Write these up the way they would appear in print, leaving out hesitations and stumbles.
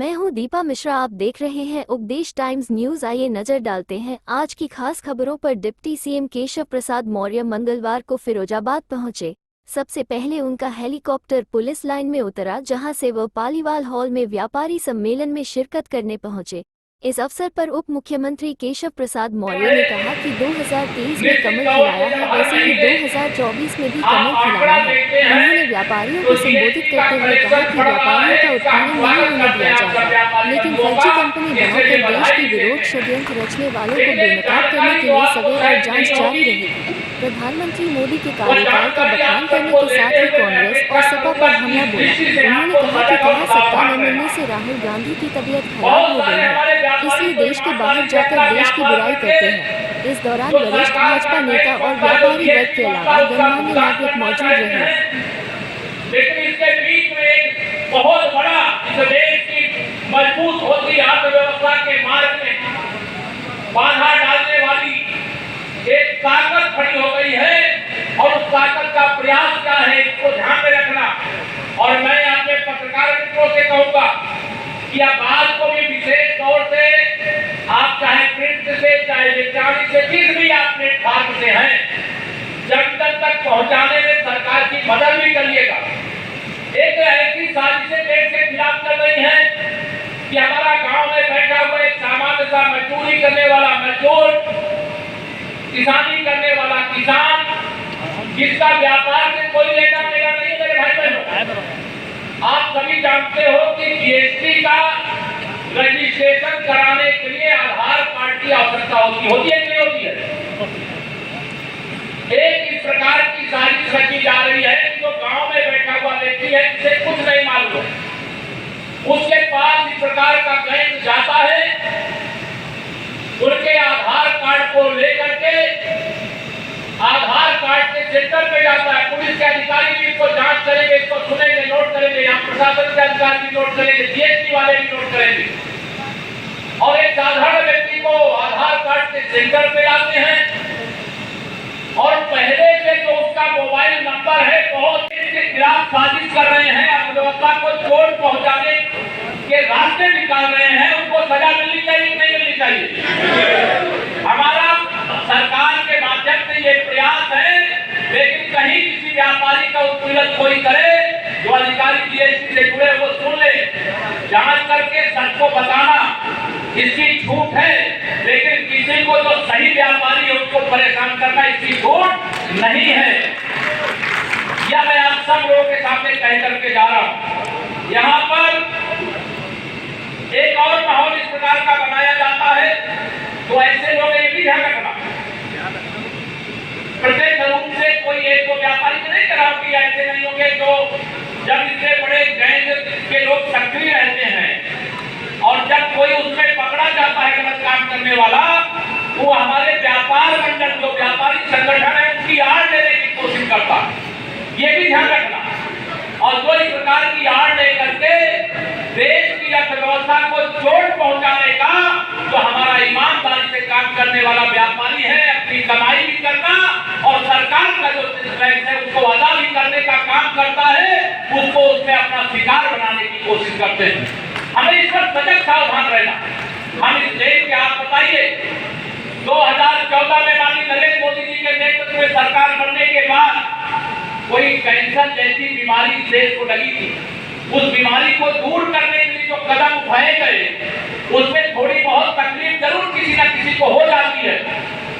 मैं हूं दीपा मिश्रा। आप देख रहे हैं उपदेश टाइम्स न्यूज। आइए नजर डालते हैं आज की खास खबरों पर। डिप्टी सीएम केशव प्रसाद मौर्य मंगलवार को फिरोजाबाद पहुंचे। सबसे पहले उनका हेलीकॉप्टर पुलिस लाइन में उतरा, जहां से वह पालीवाल हॉल में व्यापारी सम्मेलन में शिरकत करने पहुंचे। इस अवसर पर उप मुख्यमंत्री केशव प्रसाद मौर्य ने कहा कि 2023 में कमल खिलाया है, वैसे ही 2024 में भी कमल खिलाना है। उन्होंने व्यापारियों को संबोधित करते हुए कहा कि व्यापारियों का उत्पीड़न नहीं होने दिया जाएगा, लेकिन फर्जी कंपनी बनाकर देश के विरोध षड्यंत्र रचने वालों को बेनकाब करने के लिए सवेर और जांच जारी रहेगी। प्रधानमंत्री मोदी के कार्यकाल का बखान करने के साथ ही कांग्रेस और सपा पर हमला बोला। उन्होंने कहा कि कहाँ सत्ता न मिलने से राहुल गांधी की तबीयत खराब हो गई है, इसलिए देश के बाहर जाकर देश की बुराई करते हैं। इस दौरान वरिष्ठ भाजपा नेता और व्यापारी वर्ग के अलावा गणमान्य नागरिक मौजूद रहे। लेकिन इसके बीच में एक बहुत बड़ा इस देश की मजबूत होती अर्थव्यवस्था के मार्ग में बाधा डालने वाली एक ताकत खड़ी हो गई है, और उस ताकत का प्रयास क्या है इसको ध्यान में रखना। और मैं अपने पत्रकार मित्रों से कहूंगा कि अब आज को भी विशेष तौर से आप चाहे प्रिंट से चाहे इलेक्ट्रॉनिक से जिस भी आप प्लेटफॉर्म से हैं, जन जन तक पहुंचाने में सरकार की मदद भी करिएगा। एक ऐसी साजिशें देश के खिलाफ चल रही है कि हमारा गांव में बैठा हुआ एक सामान्य सा मजदूरी करने वाला मजदूर, किसानी करने वाला किसान, जिसका व्यापार से कोई लेना देना नहीं है, मेरे भाई बहनों, आप सभी जानते हो कि जीएसटी का रजिस्ट्रेशन कराने के लिए आधार कार्ड की आवश्यकता होती है कि नहीं होती है। एक इस प्रकार की साजिश रची जा रही है कि जो गांव में बैठा हुआ व्यक्ति है, जिसे कुछ नहीं मालूम, उसके पास इस प्रकार का गैंग जाता है, उनके आधार कार्ड को लेकर के आधार कार्ड के सेंटर पे जाता है। पुलिस के अधिकारी भी इसको जांच करेंगे, इसको सुनेंगे, नोट करेंगे, यहाँ प्रशासन के अधिकारी भी नोट करेंगे, जीएसटी वाले भी नोट करेंगे, और एक साधारण व्यक्ति को आधार कार्ड के सेंटर पे आते हैं, और पहले से जो उसका मोबाइल नंबर है बहुत इसके खिलाफ साजिश कर रहे हैं, अर्थव्यवस्था को चोट पहुंचाने के रास्ते निकाल रहे हैं। उनको सजा मिलनी चाहिए कि नहीं मिलनी चाहिए? हमारा सरकार के माध्यम से ये प्रयास है, लेकिन कहीं किसी व्यापारी का उत्पीड़न कोई करे, जो अधिकारी जीएसटी से जुड़े वो सुन ले, जांच करके सच को बताना इसकी छूट है, लेकिन किसी को जो सही व्यापारी है उसको परेशान करना इसकी छूट नहीं है। यह मैं आप सब लोगों के सामने कह करके जा रहा हूं। यहाँ पर एक और माहौल इस प्रकार का बनाया जाता है, तो ऐसे लोग ये भी ध्यान रखना, प्रत्येक रूप से कोई एक को व्यापारी से नहीं कराओ कि ऐसे नहीं होंगे। जो जब इतने बड़े गैंग के लोग सक्रिय रहते हैं और जब कोई उसमें पकड़ा जाता है गलत काम करने वाला, वो हमारे व्यापार मंडल जो व्यापारी संगठन है उनकी आड़ लेने की कोशिश करता है, ये भी ध्यान रखना। और जो इस प्रकार की आड़ ले करके देश की अर्थव्यवस्था को चोट पहुंचाने का, जो हमारा ईमानदारी से काम करने वाला व्यापारी है, अपनी कमाई भी करना और सरकार का जो टैक्स है उसको अदा भी करने का काम करता है, उसको उसमें अपना शिकार बनाने की कोशिश करते हैं। हमें इस पर सजग सावधान रहना। हम इस देश के, आप बताइए 2014 में माननीय नरेंद्र मोदी जी के नेतृत्व में सरकार बनने के बाद कोई कैंसर जैसी बीमारी देश को लगी थी, उस बीमारी को दूर करने के लिए जो कदम उठाए गए, उसमें थोड़ी बहुत तकलीफ जरूर किसी न किसी को हो जाती है,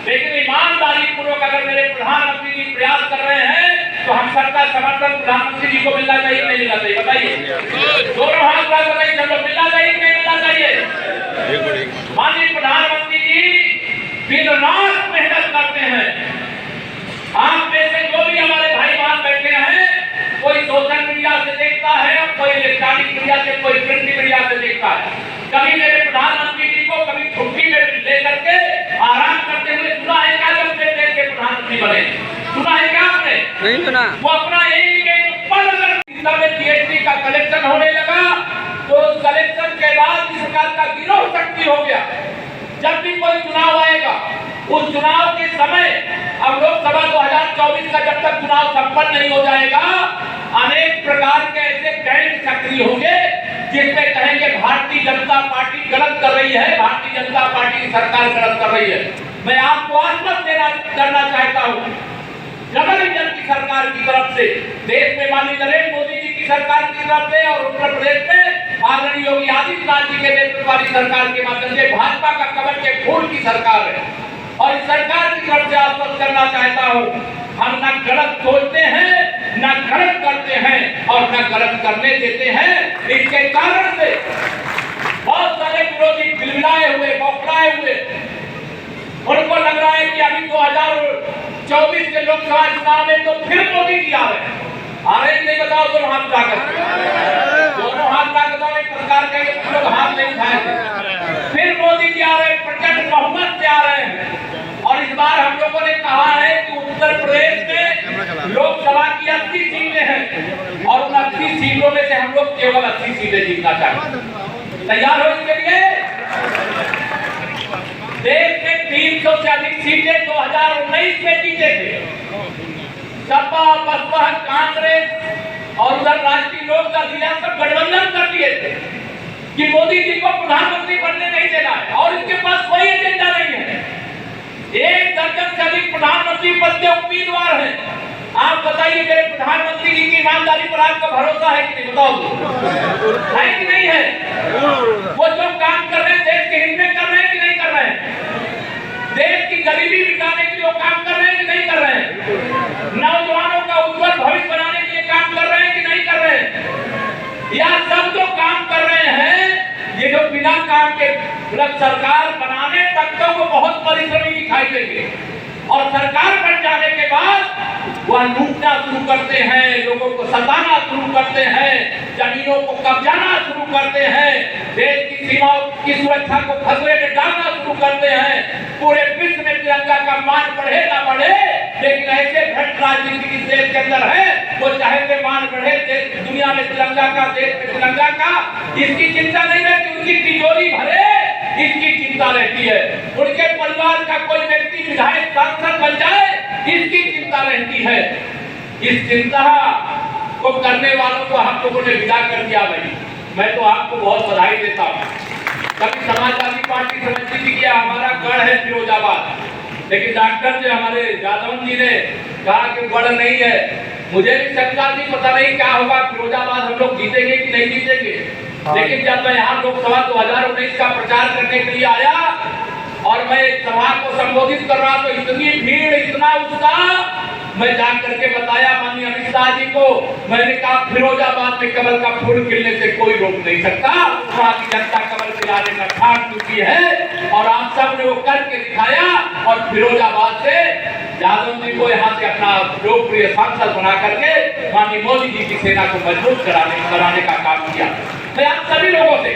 लेकिन ईमानदारी पूर्वक अगर मेरे प्रधानमंत्री जी प्रयास कर रहे हैं तो हम सबका समर्थन प्रधानमंत्री जी को मिलना चाहिए नहीं मिलना चाहिए? बताइए, दोनों हाथ बताइए, चलो मिलना चाहिए नहीं मिलना चाहिए? माननीय प्रधानमंत्री जी दिन रात मेहनत करते हैं। आप में से जो भी हमारे भाई बहन बैठे हैं, कोई सोशल मीडिया से देखता है, कोई इलेक्ट्रॉनिक मीडिया से, कोई प्रिंट मीडिया से देखता है। कभी मेरे प्रधानमंत्री जी को कभी छुट्टी में लेकर के आराम करते हुए सुना है क्या? जब से देश के प्रधानमंत्री बने सुना है क्या आपने? नहीं सुना। वो अपना एक पल अगर जीएसटी का कलेक्शन होने लगा तो उस कलेक्शन के बाद इस प्रकार का गिरोह सक्रिय हो गया। जब भी कोई चुनाव आएगा, उस चुनाव के समय, अब लोकसभा 2024 का जब तक चुनाव संपन्न नहीं हो जाएगा, अनेक प्रकार के ऐसे गैंग सक्रिय होंगे जिसमें कहेंगे भारतीय जनता पार्टी गलत कर रही है, भारतीय जनता पार्टी की सरकार गलत कर रही है। मैं आपको आश्वस्त करना चाहता हूँ, डबल इंजन की सरकार की तरफ से, देश में माननीय नरेंद्र मोदी जी की सरकार की तरफ से और उत्तर प्रदेश में आदरणीय योगी आदित्यनाथ जी के नेतृत्व वाली सरकार के माध्यम से भाजपा का कमल के फूल की सरकार है। और इस सरकार की तरफ से आश्वस्त करना चाहता हूँ, हम न गलत सोचते हैं, न गलत करते हैं और न गलत करने देते हैं। इसके कारण से बहुत सारे विरोधी बिलबिलाए हुए, बौखलाए हुए, उनको लग रहा है कि अभी 2024 के लोकसभा चुनाव में तो फिर मोदी जी आ रहे हैं नहीं, बताओ दोनों हाथ उठाकर, दोनों हाथ उठाकर बताओ। एक पत्रकार का ये लोग हाथ नहीं उठाए थे, फिर मोदी जी आ रहे हैं, प्रचंड बहुमत से आ रहे हैं। और इस बार हम लोगों ने कहा है कि उत्तर प्रदेश में लोकसभा की 80 सीटें हैं और उन 80 सीटों में से हम लोग केवल 80 सीटें जीतना चाहते हैं। तैयार हो इसके लिए? देश में 300 से अधिक सीटें 2019 में जीते थे। सपा, बसपा, कांग्रेस और उधर राष्ट्रीय लोक दल सब गठबंधन कर लिए थे कि मोदी जी को प्रधानमंत्री बनने नहीं देना है और इनके पास कोई एजेंडा नहीं है। 1 दर्जन से अधिक प्रधानमंत्री पद के उम्मीदवार हैं। आप बताइए, मेरे प्रधानमंत्री जी की ईमानदारी पर आपका भरोसा है कि नहीं? बताओ, है कि नहीं है? वो जो काम कर रहे हैं देश के हित में कर रहे हैं कि नहीं कर रहे हैं? देश की गरीबी मिटाने के लिए वो काम कर रहे हैं कि नहीं कर रहे हैं? नौजवानों का उज्जवल भविष्य बनाने के लिए काम कर रहे हैं कि नहीं कर रहे हैं? या सब जो काम कर रहे हैं, ये जो बिना काम के सरकार बनाने तक तो वो बहुत परिश्रमी दिखाई देंगे और सरकार बन जाने के बाद वह लूटना शुरू करते हैं, लोगों को सताना शुरू करते हैं, जमीनों को कब्जाना शुरू करते हैं, देश की सीमाओं की सुरक्षा को खतरे में डालना शुरू करते हैं। पूरे विश्व में तिरंगा का मान बढ़े ना बढ़े, लेकिन ऐसे भ्रष्ट राजनीति इस देश के अंदर है, वो चाहे मान बढ़े दुनिया में तिरंगा का, देश में तिरंगा का, इसकी चिंता नहीं रहती। उनकी तिजोरी भरे इसकी चिंता रहती है। उनके परिवार का कोई व्यक्ति विधायक, सांसद बन जाए, इसकी चिंता रहती है। इस चिंता को करने वालों को हम लोगों ने विदा कर दिया। भाई, मैं तो आपको बहुत बधाई देता हूँ। कभी समाजवादी पार्टी समझती थी कि हमारा गढ़ है फिरोजाबाद, लेकिन डॉक्टर जो हमारे जादव जी ने कहा कि गढ़ नहीं है। मुझे भी शंका थी, पता नहीं क्या होगा, फिरोजाबाद हम लोग जीतेंगे कि नहीं जीतेंगे। लेकिन जब मैं यहाँ लोकसभा 2019 का प्रचार करने के लिए आया और मैं सभा को संबोधित कर रहा तो इतनी भीड़, इतना उत्साह, मैं जान करके बताया माननीय अमित शाह जी को, मैंने कहा फिरोजाबाद में कमल का फूल खिलने से कोई रोक नहीं सकता। वहाँ की जनता कमल खिलाने का ठान चुकी है और आप सब ने वो करके दिखाया और फिरोजाबाद से यादव जी को यहाँ से अपना लोकप्रिय सांसद बना करके माननीय मोदी जी की सेना को मजबूत कराने का काम किया। मैं आप सभी लोगों से